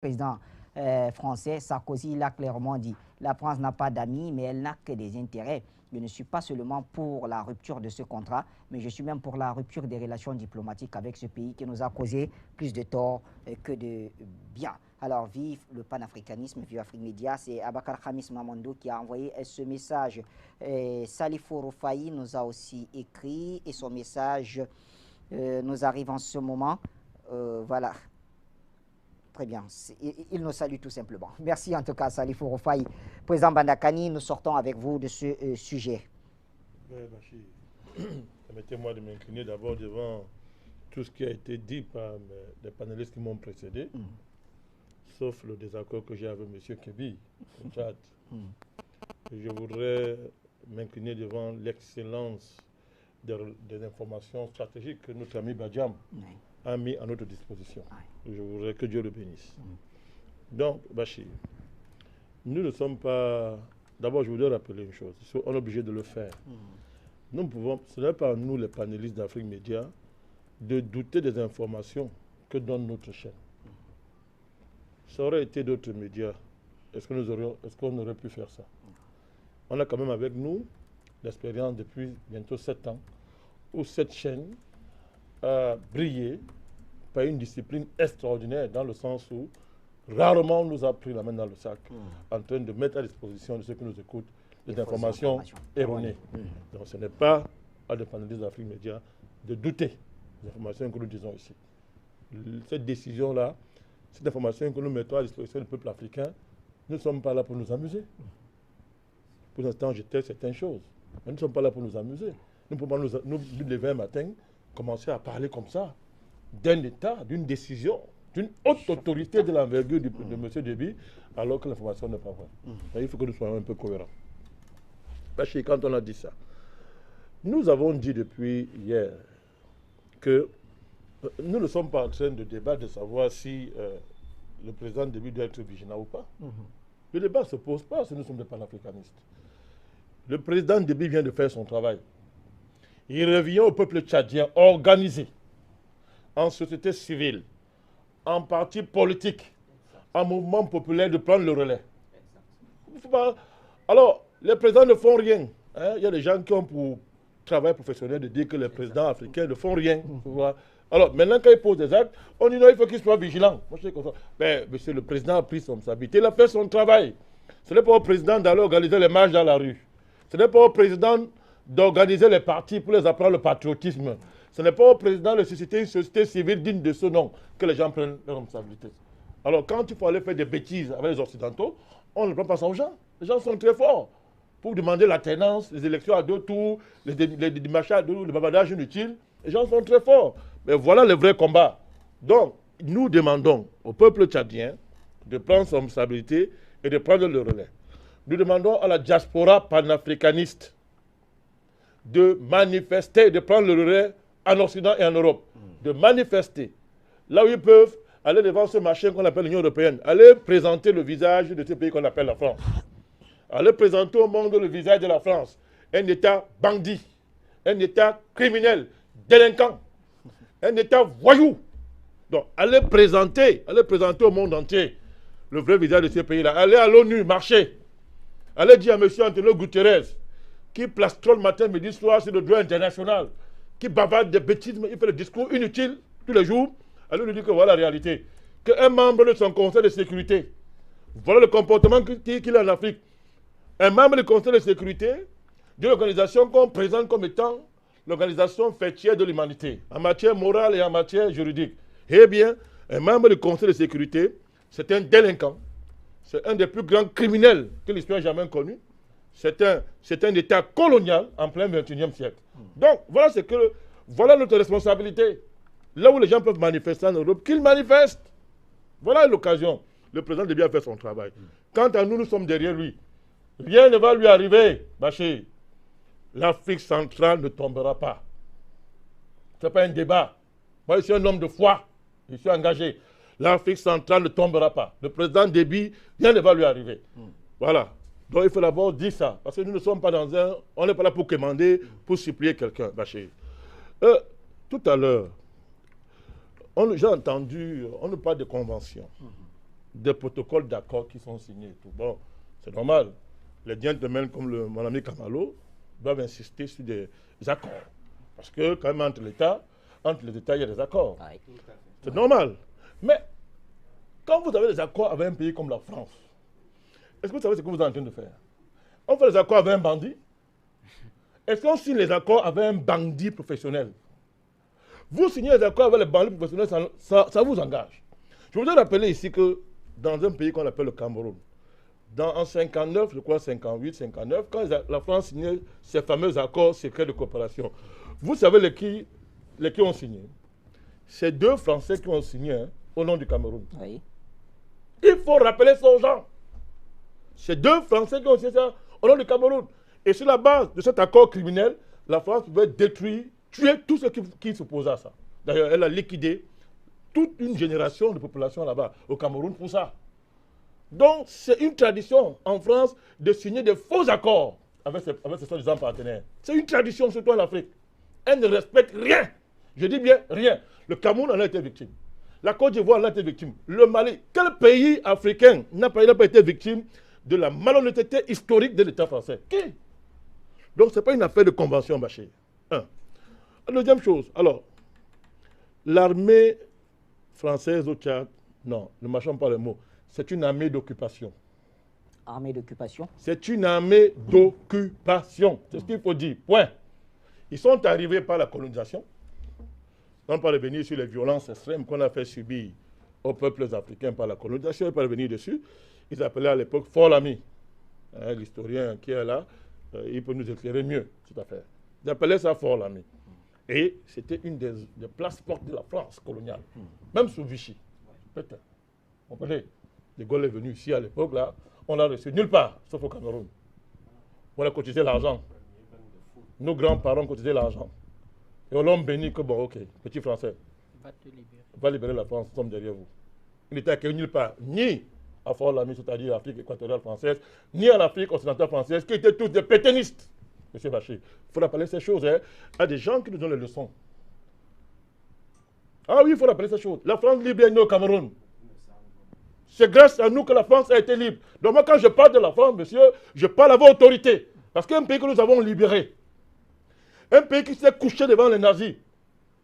président français, Sarkozy l'a clairement dit. La France n'a pas d'amis, mais elle n'a que des intérêts. Je ne suis pas seulement pour la rupture de ce contrat, mais je suis même pour la rupture des relations diplomatiques avec ce pays qui nous a causé plus de tort que de bien. Alors, vive le panafricanisme, vive Afrique Média. C'est Abakar Khamis Mamando qui a envoyé ce message. Salifou Roufaï nous a aussi écrit et son message nous arrive en ce moment. Voilà. Très bien. Il nous salue tout simplement. Merci en tout cas, Salifou Roufaï. Président Bandakani, nous sortons avec vous de ce sujet. Permettez-moi de m'incliner d'abord devant tout ce qui a été dit par les panélistes qui m'ont précédé, sauf le désaccord que j'ai avec M. Kebi, au Tchad. Je voudrais m'incliner devant l'excellence des informations stratégiques que notre ami Badiam a mis à notre disposition. Je voudrais que Dieu le bénisse. Donc, Bachir, nous ne sommes pas... D'abord, je voudrais rappeler une chose. On est obligé de le faire. Nous pouvons... Ce n'est pas nous, les panélistes d'Afrique Média, de douter des informations que donne notre chaîne. Ça aurait été d'autres médias. Est-ce qu'on aurait pu faire ça? On a quand même avec nous l'expérience depuis bientôt 7 ans où cette chaîne a brillé par une discipline extraordinaire dans le sens où rarement on nous a pris la main dans le sac en train de mettre à disposition de ceux qui nous écoutent des informations erronées. Donc ce n'est pas à des panélistes d'Afrique Média de douter des informations que nous disons ici. Cette décision-là, cette information que nous mettons à disposition du peuple africain, nous ne sommes pas là pour nous amuser. Pour l'instant, je tais certaines choses. Mais nous ne sommes pas là pour nous amuser. Nous ne pouvons pas nous lever un matin, commencer à parler comme ça d'un État, d'une décision, d'une haute autorité de l'envergure de M. Déby, alors que l'information n'est pas vraie. Il faut que nous soyons un peu cohérents. Parce que quand on a dit ça, nous avons dit depuis hier que nous ne sommes pas en train de débattre de savoir si le président Déby doit être vigilant ou pas. Le débat ne se pose pas si nous sommes des panafricanistes. Le président Déby vient de faire son travail. Il revient au peuple tchadien organisé, en société civile, en parti politique, en mouvement populaire de prendre le relais. Alors, les présidents ne font rien. Il y a des gens qui ont pour travail professionnel de dire que les présidents africains ne font rien. Alors, maintenant, quand ils posent des actes, on dit non, il faut qu'ils soient vigilants. Moi, je sais mais monsieur le président a pris son responsabilité, il a fait son travail. Ce n'est pas au président d'aller organiser les marches dans la rue. Ce n'est pas au président d'organiser les partis pour les apprendre le patriotisme. Ce n'est pas au président de susciter une société civile digne de ce nom que les gens prennent leurs responsabilités. Alors, quand il faut aller faire des bêtises avec les Occidentaux, on ne prend pas ça aux gens. Les gens sont très forts pour demander l'alternance, les élections à 2 tours, les démarchages à 2 tours, le bavardage inutile. Les gens sont très forts. Mais voilà le vrai combat. Donc, nous demandons au peuple tchadien de prendre son responsabilité et de prendre le relais. Nous demandons à la diaspora panafricaniste de manifester, de prendre le relais en Occident et en Europe, de manifester. Là où ils peuvent aller devant ce marché qu'on appelle l'Union européenne, aller présenter le visage de ce pays qu'on appelle la France. Aller présenter au monde le visage de la France. Un État bandit, un État criminel, délinquant, un État voyou. Donc, allez présenter au monde entier le vrai visage de ce pays-là. Allez à l'ONU, marcher. Allez dire à M. Antonio Guterres, qui plastronne le matin, midi, soir sur le droit international, qui bavarde des bêtises, il fait des discours inutiles tous les jours. Allez lui dire que voilà la réalité. Qu'un membre de son conseil de sécurité, voilà le comportement qu'il a en Afrique. Un membre du conseil de sécurité d'une organisation qu'on présente comme étant l'organisation fêtière de l'humanité, en matière morale et en matière juridique. Eh bien, un membre du conseil de sécurité, c'est un délinquant. C'est un des plus grands criminels que l'histoire ait jamais connu. C'est un État colonial en plein 21e siècle. Donc, voilà notre responsabilité. Là où les gens peuvent manifester en Europe, qu'ils manifestent. Voilà l'occasion. Le président de bien faire son travail. Quant à nous, nous sommes derrière lui. Rien ne va lui arriver, Bachir. L'Afrique centrale ne tombera pas. Ce n'est pas un débat. Moi, je suis un homme de foi. Je suis engagé. L'Afrique centrale ne tombera pas. Le président Déby, rien ne va lui arriver. Voilà. Donc il faut d'abord dire ça. Parce que nous ne sommes pas dans un... On n'est pas là pour commander, pour supplier quelqu'un, Bachir. Tout à l'heure, j'ai entendu, on nous parle de convention. des protocoles d'accord qui sont signés et tout. Bon, c'est normal. Les gentlemen comme mon ami Kamalo doivent insister sur des accords. Parce que quand même entre les États, il y a des accords. C'est normal. Mais quand vous avez des accords avec un pays comme la France, est-ce que vous savez ce que vous êtes en train de faire? On fait des accords avec un bandit. Est-ce qu'on signe les accords avec un bandit professionnel? Vous signez les accords avec les bandits professionnels, ça vous engage. Je voudrais rappeler ici que dans un pays qu'on appelle le Cameroun, en 59, je crois 58, 59, quand la France signait ces fameux accords secrets de coopération, vous savez les qui ont signé? C'est 2 Français qui ont signé au nom du Cameroun. Oui. Il faut rappeler ça aux gens. C'est 2 Français qui ont signé ça au nom du Cameroun. Et sur la base de cet accord criminel, la France pouvait détruire, tuer tout ce qui s'opposait à ça. D'ailleurs, elle a liquidé toute une génération de population là-bas, au Cameroun, pour ça. Donc, c'est une tradition en France de signer des faux accords avec ses soi-disant partenaires. C'est une tradition, surtout en Afrique. Elle ne respecte rien. Je dis bien rien. Le Cameroun en a été victime. La Côte d'Ivoire en a été victime. Le Mali. Quel pays africain n'a pas été victime de la malhonnêteté historique de l'État français? Qui? Donc, ce n'est pas une affaire de convention, Bachir. La deuxième chose, alors, l'armée française au Tchad, non, ne marchons pas le mot, c'est une armée d'occupation. Armée d'occupation? C'est une armée d'occupation. C'est ce qu'il faut dire. Point. Ils sont arrivés par la colonisation. On peut revenir sur les violences extrêmes qu'on a fait subir aux peuples africains par la colonisation. On peut revenir dessus. Ils appelaient à l'époque Fort-Lamy. L'historien qui est là, il peut nous éclairer mieux cette affaire. Ils appelaient ça Fort-Lamy. Et c'était une des places fortes de la France coloniale. Même sous Vichy. Peut-être. Vous comprenez? De Gaulle est venu ici à l'époque, là. On l'a reçu nulle part, sauf au Cameroun. On a cotisé l'argent. Nos grands-parents cotisaient l'argent. Et on l'a béni que, bon, ok, petit Français, va libérer la France, nous sommes derrière vous. Il n'était accueilli nulle part, ni à Fort-Lamy, c'est-à-dire l'Afrique équatoriale française, ni en Afrique occidentale française, qui étaient tous des pétainistes. Monsieur Bachir, il faut rappeler ces choses à des gens qui nous donnent les leçons. Ah oui, il faut rappeler ces choses. La France libre est née au Cameroun. C'est grâce à nous que la France a été libre. Donc moi, quand je parle de la France, monsieur, je parle avec autorité. Parce qu'un pays que nous avons libéré, un pays qui s'est couché devant les nazis,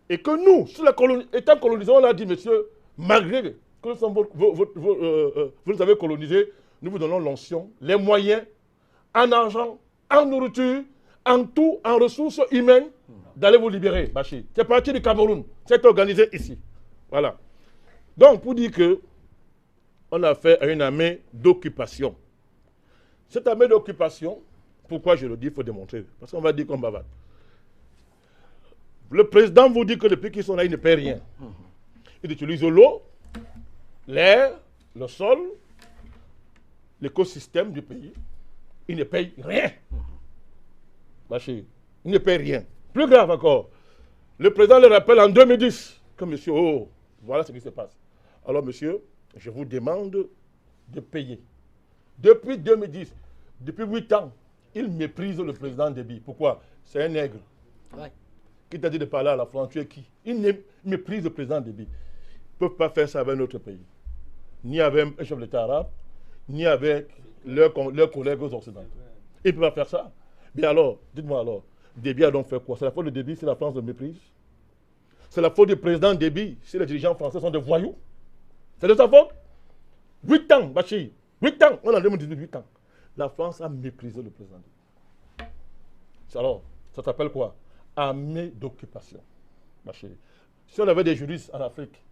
et que nous, étant colonisés, on a dit, monsieur, malgré que nous sommes vous nous avez colonisés, nous vous donnons l'onction, les moyens, en argent, en nourriture, en tout, en ressources humaines, d'aller vous libérer, Bachir. C'est parti du Cameroun, c'est organisé ici. Voilà. Donc, pour dire que on a fait une armée d'occupation. Cette armée d'occupation, pourquoi je le dis, il faut démontrer. Parce qu'on va dire qu'on bavarde. Le président vous dit que depuis qu'ils sont là, ils ne paient rien. Ils utilisent l'eau, l'air, le sol, l'écosystème du pays. Ils ne payent rien. Bachir, ils ne payent rien. Plus grave encore, le président le rappelle en 2010 que monsieur, oh, voilà ce qui se passe. Alors monsieur, je vous demande de payer. Depuis 2010, depuis 8 ans, il méprise le président Déby. Pourquoi? C'est un nègre. Ouais. Qui t'a dit de parler à la France, tu es qui? Il méprise le président Déby. Ils ne peuvent pas faire ça avec notre pays. Ni avec un chef d'État arabe, ni avec leurs collègues occidentaux. Ils ne peuvent pas faire ça. Bien alors, dites-moi alors, Déby a donc fait quoi? C'est la faute de Déby si la France le méprise? C'est la faute du président Déby si les dirigeants français sont des voyous? C'est de sa faute? 8 ans, Bachir. 8 ans. On a 2018, 8 ans. La France a méprisé le président Déby. Alors, ça s'appelle quoi? Armée d'occupation. Bachir. Si on avait des juristes en Afrique,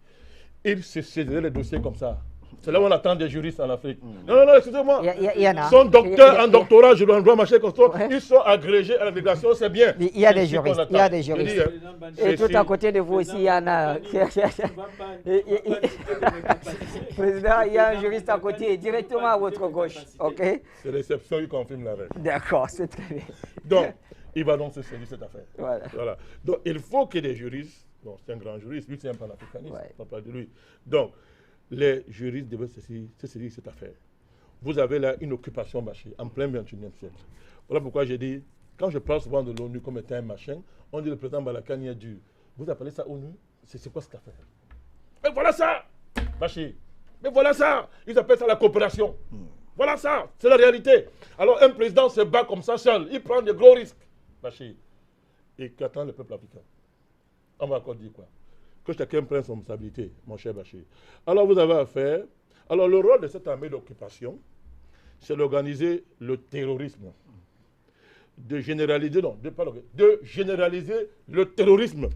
ils se saisiraient les dossiers comme ça. C'est là où on attend des juristes en Afrique. Non, excusez-moi. Ils sont docteurs en doctorat, je dois marcher comme ça. Ils sont agrégés à l'immigration, c'est bien. Il y a des juristes. Il y a des juristes. Et tout à côté de vous aussi, il y en a. Président, il y a un juriste à côté, directement à votre gauche. OK? C'est l'exception qui confirme la règle. D'accord, c'est très bien. Donc, il va donc se saisir cette affaire. Voilà. Donc, il faut qu'il y ait des juristes. Bon, c'est un grand juriste, lui, c'est un panafricaniste. Ouais. On parle de lui. Donc, les juristes devaient se saisir cette affaire. Vous avez là une occupation, Bachir, en plein 21e siècle. Voilà pourquoi j'ai dit, quand je parle souvent de l'ONU comme étant un machin, on dit le président Balakani est dur. Vous appelez ça ONU? C'est quoi cette affaire? Et voilà ça, Bachir. Mais voilà ça. Ils appellent ça la coopération. Voilà ça. C'est la réalité. Alors un président se bat comme ça seul. Il prend de gros risques. Bachir. Et qu'attend le peuple africain? On va encore dire quoi? Que chacun prenne son responsabilité, mon cher Bachir. Alors vous avez affaire. Alors le rôle de cette armée d'occupation, c'est d'organiser le terrorisme. De généraliser le terrorisme.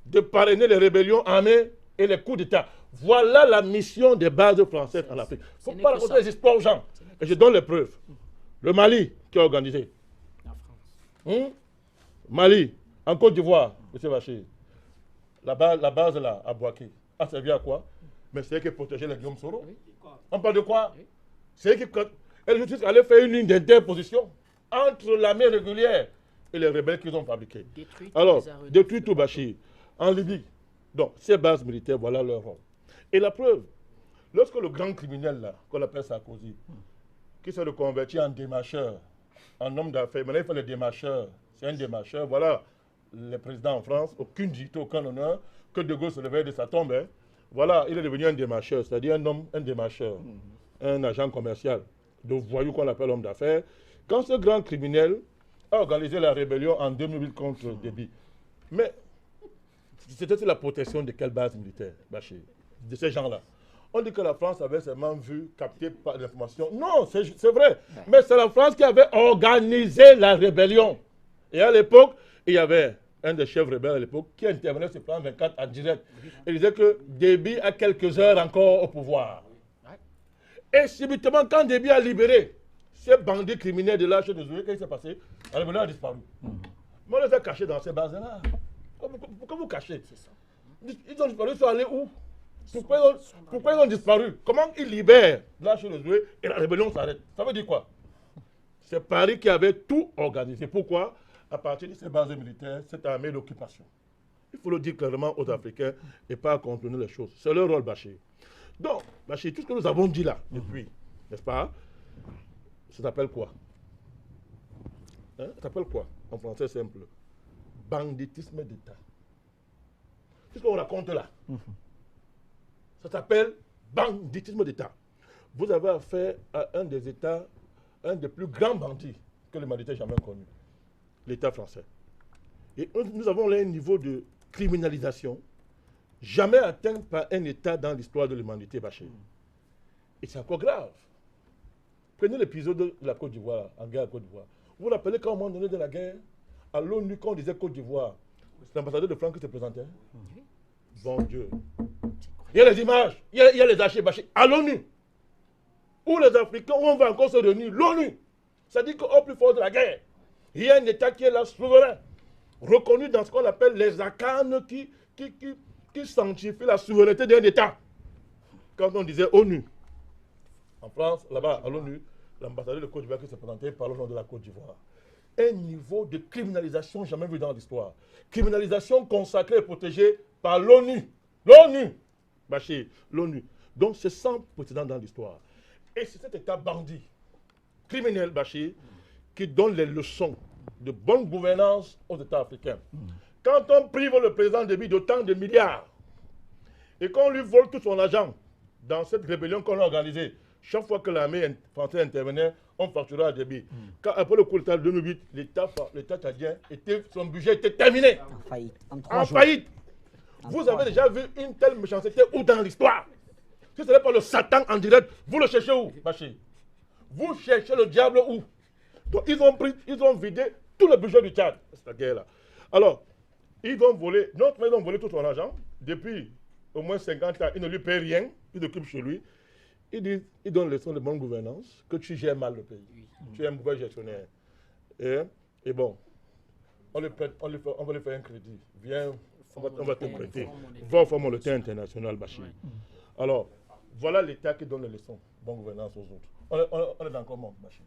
De parrainer les rébellions armées et les coups d'État. Voilà la mission des bases françaises en Afrique. Il ne faut pas raconter les histoires aux gens. Et je donne les preuves. Le Mali qui a organisé. La France. Mali, en Côte d'Ivoire, M. Bachir. La base là, à Bouaké, a servi à quoi? Mais c'est eux qui protégeaient les Guillaume Soro. Oui. On parle de quoi? Oui. C'est eux qui... Et la justice allait faire une ligne d'interposition entre l'armée régulière et les rebelles qu'ils ont fabriqués. Alors, détruit tout Bachir. En Libye. Donc, ces bases militaires, voilà leur rôle. Et la preuve, lorsque le grand criminel là, qu'on appelle Sarkozy, qui se reconvertit en démarcheur, en homme d'affaires, maintenant il fait le démarcheur, c'est un démarcheur, voilà le président en France, aucune dignité, aucun honneur, que De Gaulle se réveille de sa tombe. Hein. Voilà, il est devenu un démarcheur, c'est-à-dire un démarcheur, un agent commercial, de voyou qu'on appelle homme d'affaires. Quand ce grand criminel a organisé la rébellion en 2008 contre Déby, mais c'était la protection de quelle base militaire, Bachir? De ces gens-là. On dit que la France avait seulement vu, capté par l'information. Non, c'est vrai. Mais c'est la France qui avait organisé la rébellion. Et à l'époque, il y avait un des chefs rebelles à l'époque qui intervenait sur plan 24 en direct. Il disait que Déby a quelques heures encore au pouvoir. Et subitement, quand Déby a libéré ces bandits criminels de l'âge de Zoué, qu'est-ce qui s'est passé? La rébellion a disparu. Mais on les a cachés dans ces bases-là. Pourquoi vous cachez? Ils ont disparu, ils sont allés où? Pourquoi ils ont disparu? Comment ils libèrent l'âge de Zoué et la rébellion s'arrête? Ça veut dire quoi? C'est Paris qui avait tout organisé. Pourquoi? À partir de ces bases militaires, cette armée d'occupation. Il faut le dire clairement aux Africains et pas contourner les choses. C'est leur rôle, Bachir. Donc, Bachir, tout ce que nous avons dit là, depuis, n'est-ce pas? Ça s'appelle quoi? Ça s'appelle quoi? En français simple. Banditisme d'État. C'est ce qu'on raconte là. Ça s'appelle banditisme d'État. Vous avez affaire à un des États, un des plus grands bandits que l'humanité ait jamais connu. L'État français. Et nous avons là un niveau de criminalisation jamais atteint par un État dans l'histoire de l'humanité, Bachir. Et c'est encore grave. Prenez l'épisode de la Côte d'Ivoire, en guerre à Côte d'Ivoire. Vous vous rappelez qu'à un moment donné de la guerre, à l'ONU, quand on disait Côte d'Ivoire, c'est l'ambassadeur de France qui se présentait. Bon Dieu. Il y a les images, il y a les archives, Bachir. À l'ONU, où les Africains, où on va encore se réunir, l'ONU. Ça dit qu'au plus fort de la guerre, il y a un État qui est là, souverain, reconnu dans ce qu'on appelle les arcanes qui sanctifient la souveraineté d'un État. Quand on disait ONU, en France, là-bas, à l'ONU, l'ambassadeur de Côte d'Ivoire qui se présentait par le nom de la Côte d'Ivoire. Un niveau de criminalisation jamais vu dans l'histoire. Criminalisation consacrée et protégée par l'ONU. L'ONU, Bachir, l'ONU. Donc c'est sans précédent dans l'histoire. Et c'est cet État bandit, criminel, Bachir, qui donne les leçons de bonne gouvernance aux États africains. Quand on prive le président Déby d'autant de milliards et qu'on lui vole tout son argent dans cette rébellion qu'on a organisée, chaque fois que l'armée française intervenait, on facturait à Déby. Quand après le coup d'État de 2008, l'État tchadien, son budget était terminé. En faillite. En faillite. Vous avez déjà vu une telle méchanceté où dans l'histoire? Si ce n'est pas le Satan en direct, vous le cherchez où, Bachir? Vous cherchez le diable où? Donc ils ont vidé tout le budget du Tchad, cette guerre-là. Alors, ils ont volé, ils ont volé tout son argent. Depuis au moins 50 ans, ils ne lui paient rien, ils occupent chez lui. Ils donnent les leçons de bonne gouvernance, que tu gères mal le pays. Tu es un mauvais gestionnaire. Et bon, on va lui faire un crédit. Viens, on va te prêter. Va au Fonds monétaire international, Bachir. Alors, voilà l'État qui donne les leçons de bonne gouvernance aux autres. On est dans quel monde, Bachir?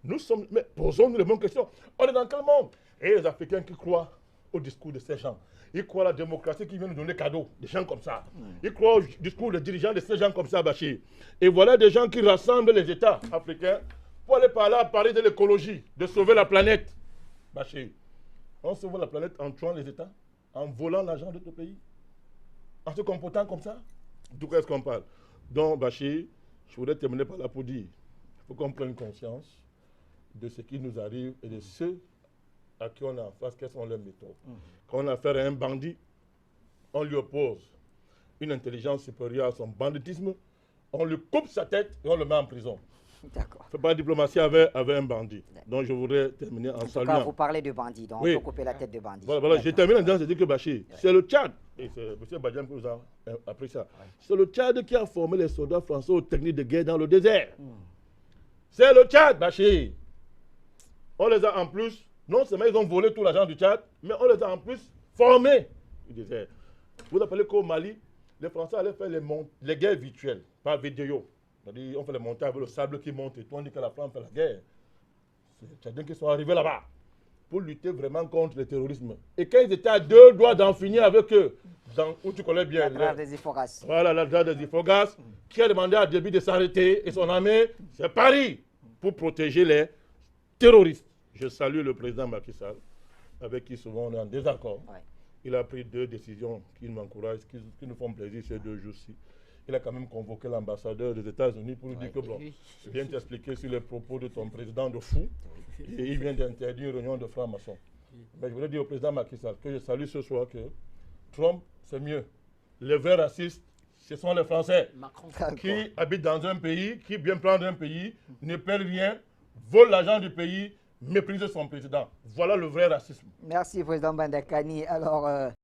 Nous sommes, mais posons-nous les bonnes questions. On est dans quel monde? Et les Africains qui croient au discours de ces gens. Ils croient à la démocratie qui vient nous donner cadeau, des gens comme ça. Ils croient au discours des dirigeants de ces gens comme ça, Bachir. Et voilà des gens qui rassemblent les États africains pour aller par là parler de l'écologie, de sauver la planète. Bachir, on sauve la planète en tuant les États, en volant l'argent d'autres pays, en se comportant comme ça. D'où est-ce qu'on parle? Donc, Bachir, je voudrais terminer par là pour dire, il faut qu'on prenne conscience de ce qui nous arrive et de ceux à qui on est en face, quelles sont leurs méthodes. Quand on a affaire à un bandit, on lui oppose une intelligence supérieure à son banditisme, on lui coupe sa tête et on le met en prison. D'accord. On ne fait pas de diplomatie avec un bandit. Donc je voudrais terminer en saluant. En tout cas, vous parlez de bandits, donc Oui. on peut couper la tête de bandits. Voilà, je termine en disant, c'est que Bachir, c'est le Tchad, et c'est M. Badiam qui nous a appris ça, c'est le Tchad qui a formé les soldats français aux techniques de guerre dans le désert. C'est le Tchad, Bachir. On les a en plus, non seulement ils ont volé tout l'argent du Tchad, mais on les a en plus formés du désert. Vous appelez qu'au Mali, les Français allaient faire les guerres virtuelles, par vidéo. C'est-à-dire, on fait les montées avec le sable qui monte et tout, on dit que la France fait la guerre. C'est les Tchadiens qui sont arrivés là-bas pour lutter vraiment contre le terrorisme. Et quand ils étaient à deux doigts d'en finir avec eux, où tu connais bien. La drave des Ifogas. Voilà, la drave des Ifogas, qui a demandé à Déby de s'arrêter et son armée, c'est Paris, pour protéger les terroristes. Je salue le président Macky Sall, avec qui souvent on est en désaccord. Ouais. Il a pris 2 décisions qui m'encouragent, qui nous font plaisir ces 2 jours-ci. Il a quand même convoqué l'ambassadeur des États-Unis pour lui dire que bon, je viens t'expliquer sur les propos de ton président de fou et il vient d'interdire une réunion de francs-maçons. Mais je voudrais dire au président Macky Sall que je salue ce soir que Trump, c'est mieux. Les vrais racistes, ce sont les Français qui habitent dans un pays, qui viennent prendre un pays, ne paient rien, volent l'argent du pays, méprisent son président. Voilà le vrai racisme. Merci, président Bandakani. Alors,